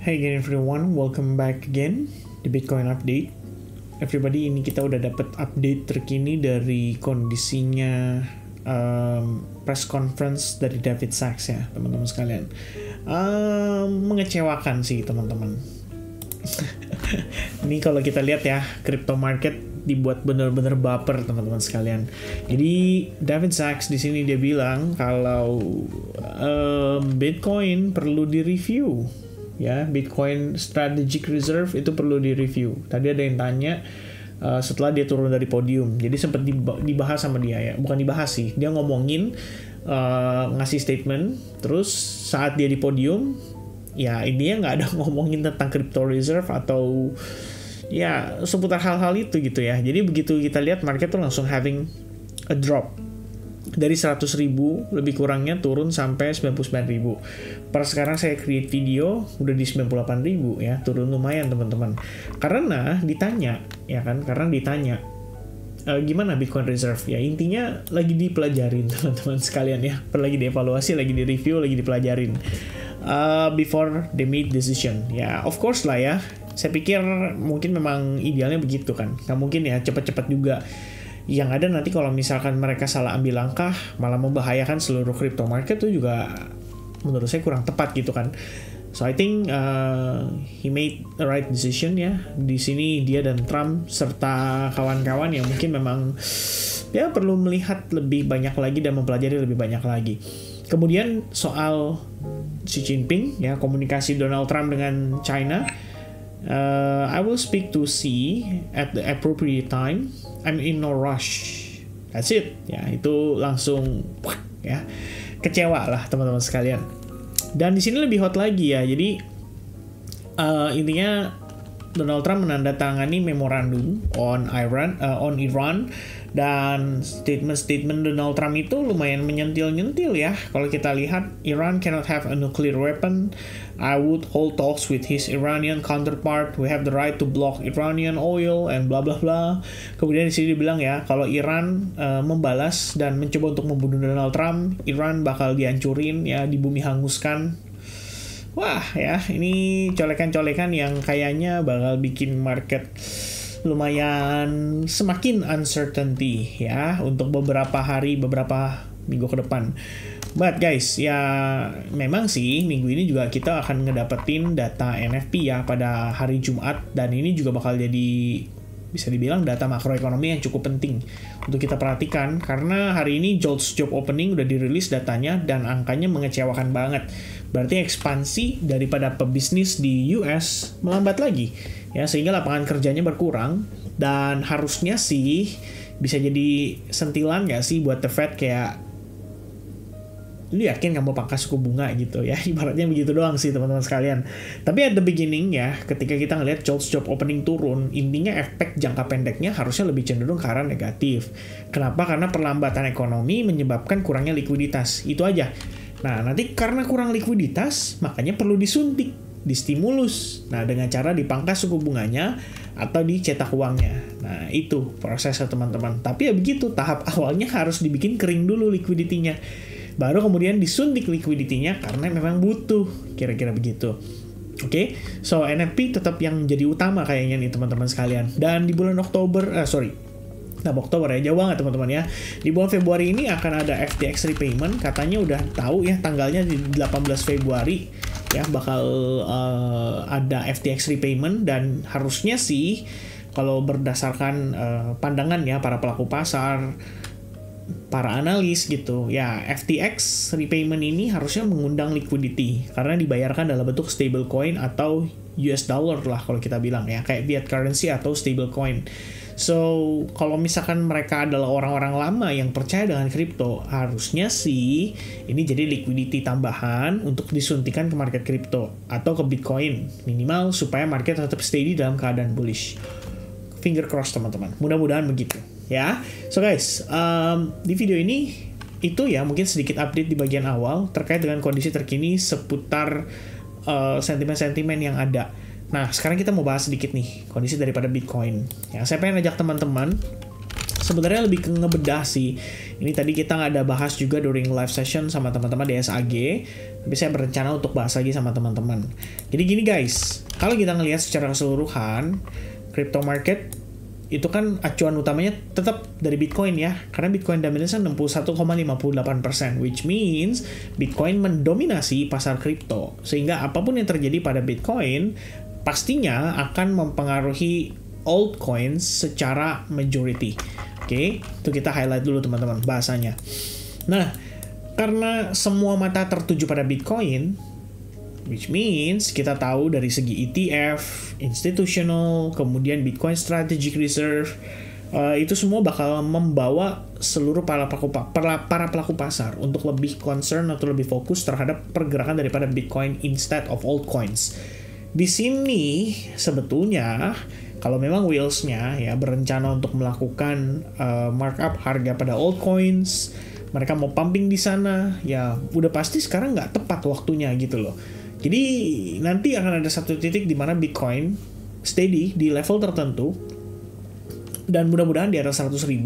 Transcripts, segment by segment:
Hey again everyone, welcome back again di Bitcoin Update. Everybody, ini kita udah dapat update terkini dari kondisinya press conference dari David Sachs ya teman-teman sekalian. Mengecewakan sih teman-teman. Ini kalau kita lihat ya, crypto market dibuat bener-bener baper teman-teman sekalian. Jadi David Sachs di sini dia bilang kalau Bitcoin perlu direview. Ya, Bitcoin Strategic Reserve itu perlu direview. Tadi ada yang tanya setelah dia turun dari podium. Jadi sempat dibahas sama dia ya. Bukan dibahas sih, dia ngomongin ngasih statement. Terus saat dia di podium, ya intinya nggak ada ngomongin tentang crypto reserve atau ya seputar hal-hal itu gitu ya. Jadi begitu kita lihat market tuh langsung having a drop. Dari 100.000 lebih kurangnya turun sampai 99.000. Per sekarang saya create video udah di 98.000 ya, turun lumayan teman-teman. Karena ditanya gimana Bitcoin Reserve ya, intinya lagi dipelajarin teman-teman sekalian ya, lagi dievaluasi, lagi di review, lagi dipelajarin before they made decision ya. Of course lah ya, saya pikir mungkin memang idealnya begitu kan, nggak mungkin ya cepat-cepat juga. Yang ada nanti kalau misalkan mereka salah ambil langkah malah membahayakan seluruh crypto market, itu juga menurut saya kurang tepat gitu kan. So I think he made the right decision ya. Di sini dia dan Trump serta kawan-kawan yang mungkin memang ya perlu melihat lebih banyak lagi dan mempelajari lebih banyak lagi. Kemudian soal Xi Jinping ya, komunikasi Donald Trump dengan China. I will speak to Xi at the appropriate time. I'm in no rush. That's it. Ya, itu langsung ya. Kecewa lah teman-teman sekalian. Dan di sini lebih hot lagi ya. Jadi intinya Donald Trump menandatangani memorandum on Iran, dan statement Donald Trump itu lumayan menyentil-nyentil ya. Kalau kita lihat, Iran cannot have a nuclear weapon. I would hold talks with his Iranian counterpart. We have the right to block Iranian oil and bla bla bla. Kemudian di sini dibilang ya, kalau Iran membalas dan mencoba untuk membunuh Donald Trump, Iran bakal dihancurin ya, di bumi hanguskan. Wah ya, ini colekan-colekan yang kayaknya bakal bikin market lumayan semakin uncertainty ya untuk beberapa hari, beberapa minggu ke depan. But guys, ya memang sih minggu ini juga kita akan ngedapetin data NFP ya pada hari Jumat, dan ini juga bakal jadi bisa dibilang data makroekonomi yang cukup penting untuk kita perhatikan, karena hari ini JOLTS job opening udah dirilis datanya dan angkanya mengecewakan banget. Berarti ekspansi daripada pebisnis di US melambat lagi ya, sehingga lapangan kerjanya berkurang. Dan harusnya sih bisa jadi sentilan nggak sih buat the Fed, kayak lu yakin nggak mau pangkas suku bunga gitu ya, ibaratnya begitu doang sih teman-teman sekalian. Tapi at the beginning ya, ketika kita ngelihat JOLTS job opening turun, intinya efek jangka pendeknya harusnya lebih cenderung ke arah negatif. Kenapa? Karena perlambatan ekonomi menyebabkan kurangnya likuiditas, itu aja. Nah, nanti karena kurang likuiditas, makanya perlu disuntik, distimulus. Nah, dengan cara dipangkas suku bunganya atau dicetak uangnya. Nah, itu prosesnya teman-teman. Tapi ya begitu, tahap awalnya harus dibikin kering dulu liquidity-nya. Baru kemudian disuntik liquidity-nya karena memang butuh. Kira-kira begitu. Oke, so NFP tetap yang jadi utama kayaknya nih teman-teman sekalian. Dan di bulan Oktober ya, jauh banget teman-teman ya. Di bulan Februari ini akan ada FTX repayment, katanya udah tahu ya tanggalnya di 18 Februari ya bakal ada FTX repayment. Dan harusnya sih kalau berdasarkan pandangan ya para pelaku pasar, para analis gitu ya, FTX repayment ini harusnya mengundang liquidity karena dibayarkan dalam bentuk stablecoin atau US dollar lah kalau kita bilang ya, kayak fiat currency atau stablecoin. So, kalau misalkan mereka adalah orang-orang lama yang percaya dengan kripto, harusnya sih ini jadi liquidity tambahan untuk disuntikan ke market kripto atau ke Bitcoin minimal supaya market tetap steady dalam keadaan bullish. Finger cross teman-teman, mudah-mudahan begitu ya. So guys, di video ini itu ya mungkin sedikit update di bagian awal terkait dengan kondisi terkini seputar sentimen-sentimen yang ada. Nah, sekarang kita mau bahas sedikit nih kondisi daripada Bitcoin. Ya, saya pengen ajak teman-teman sebenarnya lebih ke ngebedah sih. Ini tadi kita nggak ada bahas juga during live session sama teman-teman di SAG, tapi saya berencana untuk bahas lagi sama teman-teman. Jadi gini guys, kalau kita ngelihat secara keseluruhan, crypto market itu kan acuan utamanya tetap dari Bitcoin ya, karena Bitcoin dominance 61,58%, which means Bitcoin mendominasi pasar kripto, sehingga apapun yang terjadi pada Bitcoin pastinya akan mempengaruhi altcoins secara majority. Oke, itu kita highlight dulu teman-teman bahasanya. Nah, karena semua mata tertuju pada Bitcoin, which means kita tahu dari segi ETF, institutional, kemudian Bitcoin Strategic Reserve, itu semua bakal membawa seluruh para pelaku pasar untuk lebih concern atau lebih fokus terhadap pergerakan daripada Bitcoin instead of altcoins. Di sini sebetulnya kalau memang whales-nya ya berencana untuk melakukan markup harga pada altcoins, mereka mau pumping di sana, ya udah pasti sekarang nggak tepat waktunya gitu loh. Jadi nanti akan ada satu titik di mana Bitcoin steady di level tertentu dan mudah-mudahan di atas 100.000,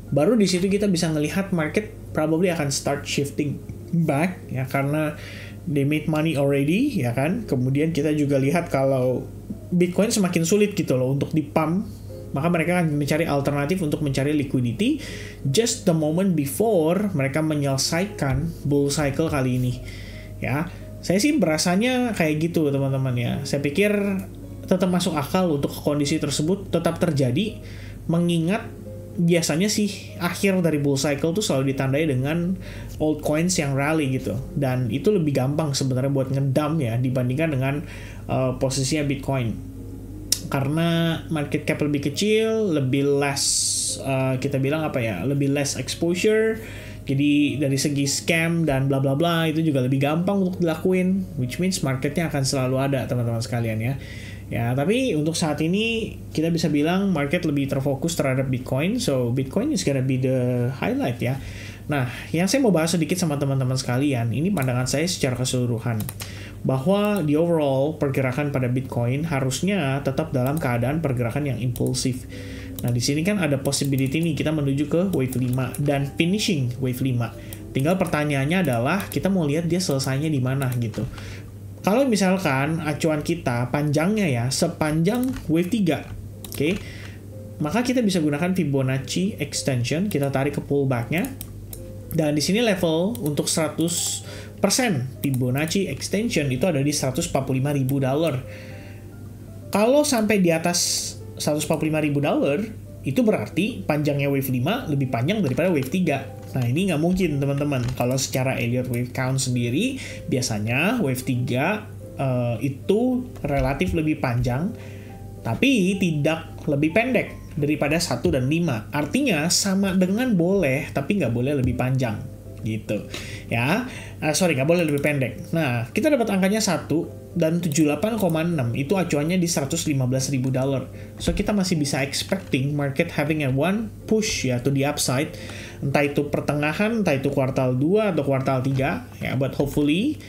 baru di situ kita bisa ngelihat market probably akan start shifting back ya, karena they made money already ya kan. Kemudian kita juga lihat kalau Bitcoin semakin sulit gitu loh untuk dipump, maka mereka akan mencari alternatif untuk mencari liquidity just the moment before mereka menyelesaikan bull cycle kali ini ya. Saya sih berasanya kayak gitu teman-teman ya. Saya pikir tetap masuk akal untuk kondisi tersebut tetap terjadi, mengingat biasanya sih akhir dari bull cycle tuh selalu ditandai dengan altcoins yang rally gitu, dan itu lebih gampang sebenarnya buat ngedump ya dibandingkan dengan posisinya Bitcoin, karena market cap lebih kecil, lebih less kita bilang apa ya, lebih less exposure. Jadi dari segi scam dan bla bla bla itu juga lebih gampang untuk dilakuin, which means marketnya akan selalu ada teman-teman sekalian ya. Ya, tapi untuk saat ini kita bisa bilang market lebih terfokus terhadap Bitcoin, so Bitcoin is gonna be the highlight ya. Nah, yang saya mau bahas sedikit sama teman-teman sekalian, ini pandangan saya secara keseluruhan, bahwa di overall pergerakan pada Bitcoin harusnya tetap dalam keadaan pergerakan yang impulsif. Nah, di sini kan ada possibility nih kita menuju ke wave 5 dan finishing wave 5. Tinggal pertanyaannya adalah kita mau lihat dia selesainya di mana gitu. Kalau misalkan acuan kita panjangnya ya sepanjang wave 3, oke, maka kita bisa gunakan Fibonacci extension, kita tarik ke pullback-nya. Dan di sini level untuk 100% Fibonacci extension itu ada di $145.000. Kalau sampai di atas $145.000, itu berarti panjangnya wave 5 lebih panjang daripada wave 3. Nah, ini nggak mungkin teman-teman. Kalau secara Elliott wave count sendiri, biasanya wave 3 itu relatif lebih panjang, tapi tidak lebih pendek daripada 1 dan 5. Artinya sama dengan boleh, tapi nggak boleh lebih panjang gitu ya. Nggak boleh lebih pendek. Nah, kita dapat angkanya 1 dan 78,6, itu acuannya di $115.000. So kita masih bisa expecting market having a one push ya to the upside, entah itu pertengahan, entah itu kuartal 2 atau kuartal 3 ya, but hopefully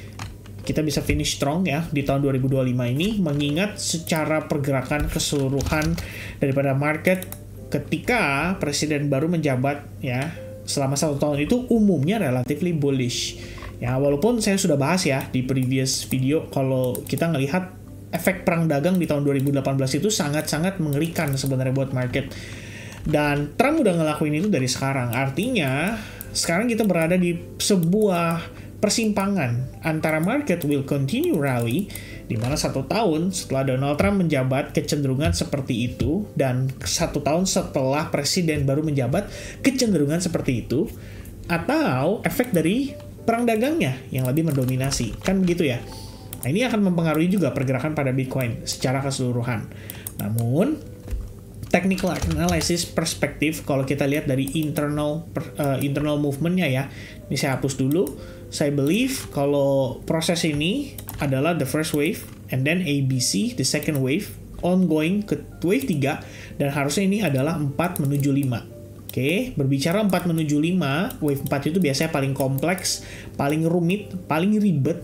kita bisa finish strong ya di tahun 2025 ini, mengingat secara pergerakan keseluruhan daripada market ketika presiden baru menjabat ya selama 1 tahun itu umumnya relatively bullish ya. Walaupun saya sudah bahas ya di previous video, kalau kita ngelihat efek perang dagang di tahun 2018 itu sangat-sangat mengerikan sebenarnya buat market, dan Trump udah ngelakuin itu dari sekarang. Artinya sekarang kita berada di sebuah persimpangan antara market will continue rally, di mana 1 tahun setelah Donald Trump menjabat kecenderungan seperti itu, dan 1 tahun setelah presiden baru menjabat kecenderungan seperti itu, atau efek dari perang dagangnya yang lebih mendominasi, kan begitu ya. Nah, ini akan mempengaruhi juga pergerakan pada Bitcoin secara keseluruhan. Namun technical analysis perspektif, kalau kita lihat dari internal movement-nya ya, ini saya hapus dulu. Saya believe kalau proses ini adalah the first wave, and then ABC, the second wave, ongoing ke wave 3, dan harusnya ini adalah 4 menuju 5. Oke, berbicara 4 menuju 5, wave 4 itu biasanya paling kompleks, paling rumit, paling ribet,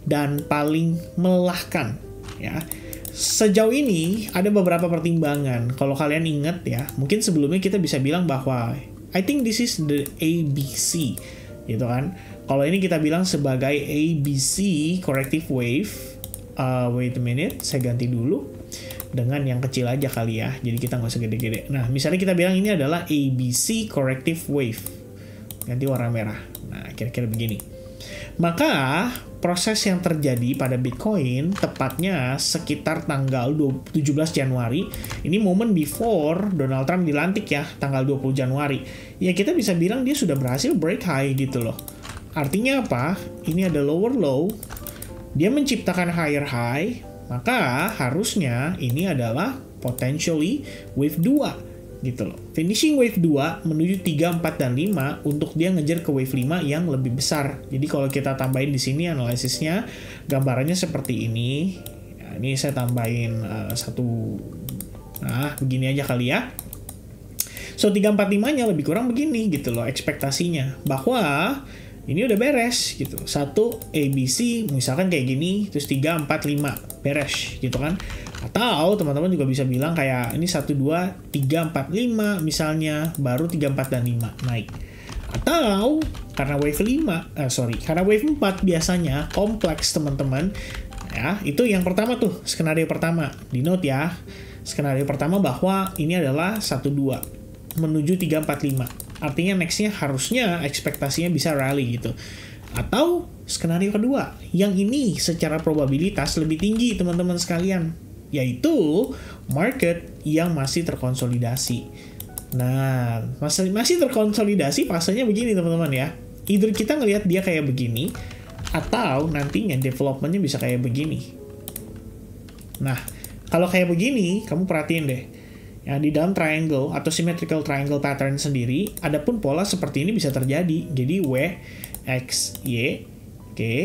dan paling melelahkan ya. Sejauh ini ada beberapa pertimbangan. Kalau kalian ingat ya, mungkin sebelumnya kita bisa bilang bahwa I think this is the ABC, gitu kan. Kalau ini kita bilang sebagai ABC corrective wave. Wait a minute, saya ganti dulu dengan yang kecil aja kali ya. Jadi kita nggak usah gede-gede. Nah, misalnya kita bilang ini adalah ABC corrective wave. Ganti warna merah. Nah, kira-kira begini. Maka proses yang terjadi pada Bitcoin tepatnya sekitar tanggal 17 Januari. Ini momen before Donald Trump dilantik ya, tanggal 20 Januari. Ya kita bisa bilang dia sudah berhasil break high gitu loh. Artinya apa? Ini ada lower low. Dia menciptakan higher high. Maka harusnya ini adalah potentially wave 2 gitu loh. Finishing wave 2 menuju 3, 4, dan 5 untuk dia ngejar ke wave 5 yang lebih besar. Jadi kalau kita tambahin di sini analisisnya, gambarannya seperti ini. Ya, ini saya tambahin begini aja kali ya. So 3, 4, 5-nya lebih kurang begini gitu loh ekspektasinya. Bahwa ini udah beres gitu. 1 ABC misalkan kayak gini, terus 3, 4, 5 beres gitu kan. Atau teman-teman juga bisa bilang kayak ini 1, 2, 3, 4, 5 misalnya, baru 3, 4, dan 5 naik. Atau karena wave 5, karena wave 4 biasanya kompleks teman-teman. Ya, itu yang pertama tuh, skenario pertama. Di note ya. Skenario pertama bahwa ini adalah 1, 2 menuju 3, 4, 5. Artinya nextnya harusnya ekspektasinya bisa rally gitu. Atau skenario kedua, yang ini secara probabilitas lebih tinggi teman-teman sekalian, yaitu market yang masih terkonsolidasi. Nah, masih terkonsolidasi fasenya begini teman-teman ya. Either kita ngelihat dia kayak begini, atau nantinya developmentnya bisa kayak begini. Nah, kalau kayak begini, kamu perhatiin deh. Ya, di dalam triangle atau symmetrical triangle pattern sendiri, adapun pola seperti ini bisa terjadi. Jadi W, X, Y, oke.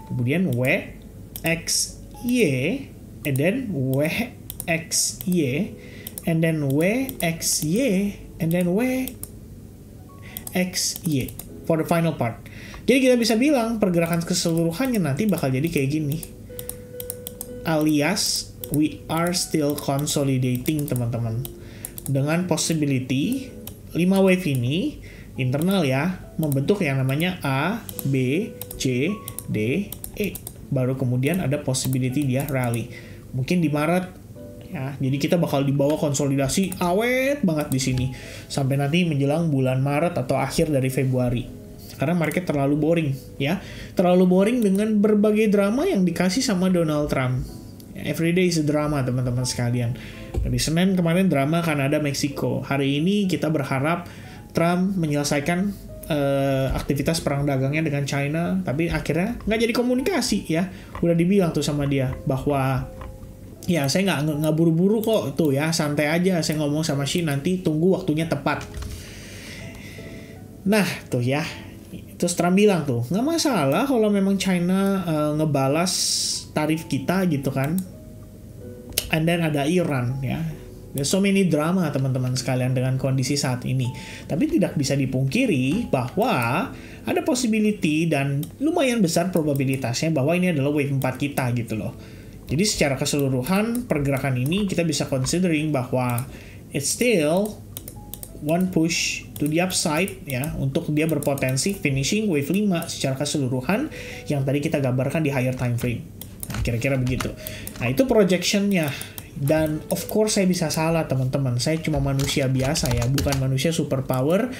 Kemudian W, X, Y, and then W, X, Y, and then W, X, Y, and then W, X, Y for the final part. Jadi kita bisa bilang pergerakan keseluruhannya nanti bakal jadi kayak gini. Alias we are still consolidating teman-teman. Dengan possibility 5 wave ini internal ya, membentuk yang namanya A, B, C, D, E. Baru kemudian ada possibility dia rally. Mungkin di Maret ya. Jadi kita bakal dibawa konsolidasi awet banget di sini sampai nanti menjelang bulan Maret atau akhir dari Februari. Karena market terlalu boring ya. Terlalu boring dengan berbagai drama yang dikasih sama Donald Trump. Every day is a drama teman-teman sekalian. Dari Senin kemarin drama Kanada Meksiko. Hari ini kita berharap Trump menyelesaikan aktivitas perang dagangnya dengan China, tapi akhirnya nggak jadi komunikasi ya. Udah dibilang tuh sama dia bahwa ya saya nggak buru-buru kok tuh ya, santai aja saya ngomong sama Xi, nanti tunggu waktunya tepat. Nah tuh ya, terus Trump bilang tuh nggak masalah kalau memang China ngebalas tarif kita gitu kan. And then ada Iran ya. There's so many drama teman-teman sekalian dengan kondisi saat ini. Tapi tidak bisa dipungkiri bahwa ada possibility dan lumayan besar probabilitasnya bahwa ini adalah wave 4 kita gitu loh. Jadi secara keseluruhan pergerakan ini kita bisa considering bahwa it's still one push to the upside ya, untuk dia berpotensi finishing wave 5 secara keseluruhan yang tadi kita gambarkan di higher time frame. Nah, kira-kira begitu. Nah, itu projectionnya. Dan of course saya bisa salah teman-teman. Saya cuma manusia biasa ya, bukan manusia superpower.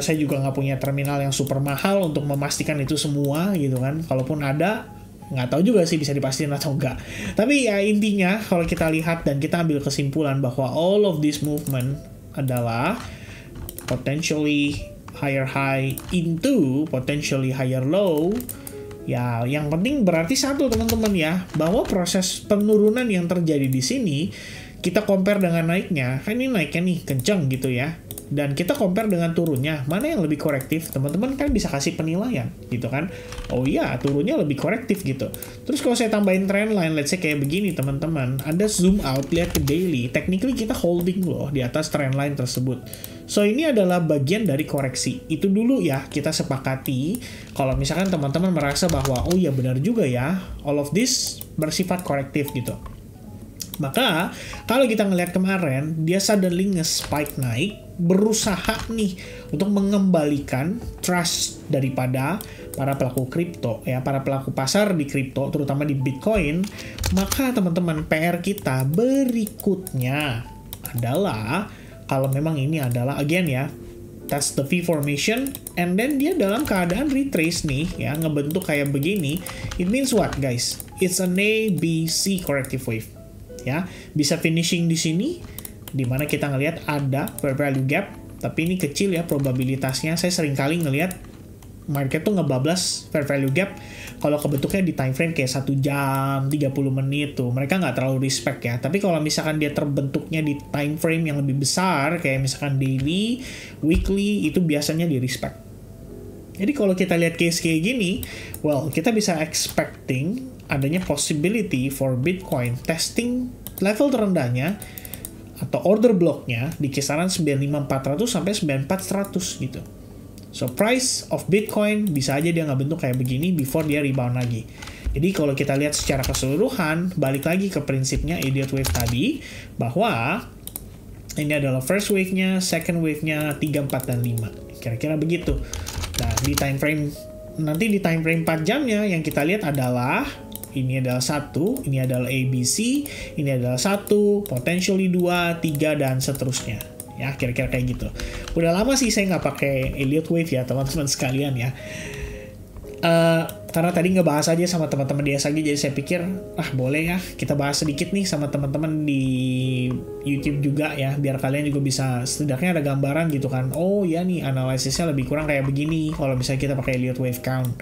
Saya juga nggak punya terminal yang super mahal untuk memastikan itu semua gitu kan. Kalaupun ada, nggak tahu juga sih bisa dipastikan atau enggak. Tapi ya intinya kalau kita lihat dan kita ambil kesimpulan bahwa all of this movement adalah potentially higher high into potentially higher low. Ya, yang penting berarti satu teman-teman ya, bahwa proses penurunan yang terjadi di sini kita compare dengan naiknya, kan ini naiknya nih kenceng gitu ya, dan kita compare dengan turunnya, mana yang lebih korektif, teman-teman kan bisa kasih penilaian gitu kan. Oh iya, turunnya lebih korektif gitu. Terus kalau saya tambahin trend line, let's say kayak begini teman-teman, Anda zoom out, lihat ke daily, technically kita holding loh di atas trend line tersebut. So ini adalah bagian dari koreksi. Itu dulu ya kita sepakati. Kalau misalkan teman-teman merasa bahwa oh iya benar juga ya, all of this bersifat korektif gitu. Maka kalau kita ngelihat kemarin, dia suddenly nge-spike naik, berusaha nih untuk mengembalikan trust daripada para pelaku kripto, ya, para pelaku pasar di kripto, terutama di Bitcoin. Maka teman-teman, PR kita berikutnya adalah, kalau memang ini adalah, again ya, test the V formation, and then dia dalam keadaan retrace nih, ya, ngebentuk kayak begini. It means what, guys? It's an A, B, C corrective wave. Ya, bisa finishing di sini, dimana kita ngelihat ada fair value gap, tapi ini kecil ya probabilitasnya. Saya sering kali ngelihat market tuh ngebablas fair value gap kalau kebentuknya di time frame kayak 1 jam, 30 menit tuh, mereka nggak terlalu respect ya. Tapi kalau misalkan dia terbentuknya di time frame yang lebih besar, kayak misalkan daily, weekly, itu biasanya di respect. Jadi kalau kita lihat case kayak gini, well, kita bisa expecting adanya possibility for Bitcoin testing level terendahnya atau order blocknya di kisaran 95.400 sampai 94.100 gitu. So price of Bitcoin bisa aja dia nggak bentuk kayak begini before dia rebound lagi. Jadi kalau kita lihat secara keseluruhan, balik lagi ke prinsipnya idiot wave tadi, bahwa ini adalah first wave-nya, second wave-nya, 3, 4, dan 5. Kira-kira begitu. Nah, di time frame, nanti di time frame 4 jamnya yang kita lihat adalah ini adalah 1, ini adalah ABC, ini adalah 1, potentially 2, 3, dan seterusnya. Ya, kira-kira kayak gitu. Udah lama sih saya nggak pakai Elliott Wave ya, teman-teman sekalian ya. Karena tadi ngebahas aja sama teman-teman di SAG, jadi saya pikir, boleh ya, kita bahas sedikit nih sama teman-teman di YouTube juga ya, biar kalian juga bisa setidaknya ada gambaran gitu kan. Oh ya nih, analisisnya lebih kurang kayak begini, kalau misalnya kita pakai Elliott Wave Count.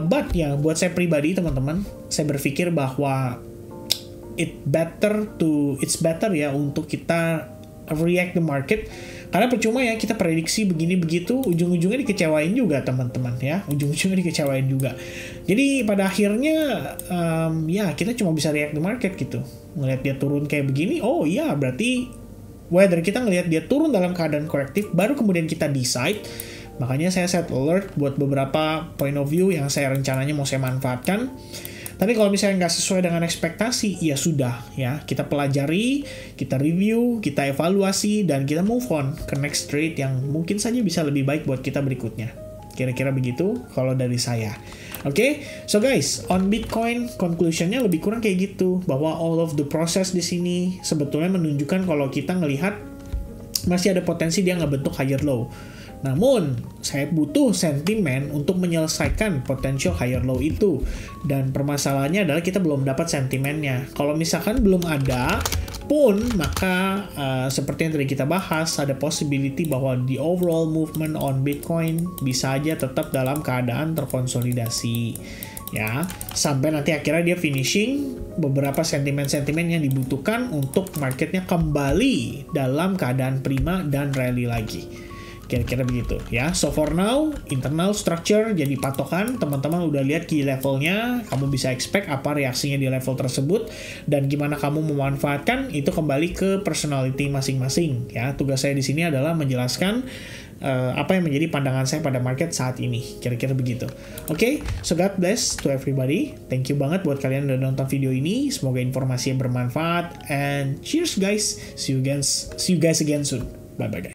But ya, buat saya pribadi teman-teman, saya berpikir bahwa it's better ya untuk kita react the market, karena percuma ya kita prediksi begini begitu, ujung-ujungnya dikecewain juga teman-teman ya, ujung-ujungnya dikecewain juga. Jadi pada akhirnya ya kita cuma bisa react the market gitu, ngelihat dia turun kayak begini, oh iya berarti whether kita ngelihat dia turun dalam keadaan korektif, baru kemudian kita decide. Makanya saya set alert buat beberapa point of view yang saya rencananya mau saya manfaatkan. Tapi kalau misalnya nggak sesuai dengan ekspektasi, ya sudah ya. Kita pelajari, kita review, kita evaluasi, dan kita move on ke next trade yang mungkin saja bisa lebih baik buat kita berikutnya. Kira-kira begitu kalau dari saya. Oke, so guys, on Bitcoin, conclusionnya lebih kurang kayak gitu. Bahwa all of the process di sini sebetulnya menunjukkan kalau kita ngelihat masih ada potensi dia ngebentuk higher low. Namun, saya butuh sentimen untuk menyelesaikan potential higher low itu. Dan permasalahannya adalah kita belum dapat sentimennya. Kalau misalkan belum ada pun, maka seperti yang tadi kita bahas, ada possibility bahwa the overall movement on Bitcoin bisa aja tetap dalam keadaan terkonsolidasi. Ya, sampai nanti akhirnya dia finishing beberapa sentimen-sentimen yang dibutuhkan untuk marketnya kembali dalam keadaan prima dan rally lagi. Kira-kira begitu ya. So for now, internal structure jadi patokan. Teman-teman udah lihat key levelnya, kamu bisa expect apa reaksinya di level tersebut, dan gimana kamu memanfaatkan itu kembali ke personality masing-masing ya. Tugas saya di sini adalah menjelaskan apa yang menjadi pandangan saya pada market saat ini. Kira-kira begitu. Oke, so God bless to everybody. Thank you banget buat kalian yang udah nonton video ini. Semoga informasinya bermanfaat, and cheers guys. See you guys again soon. Bye bye guys.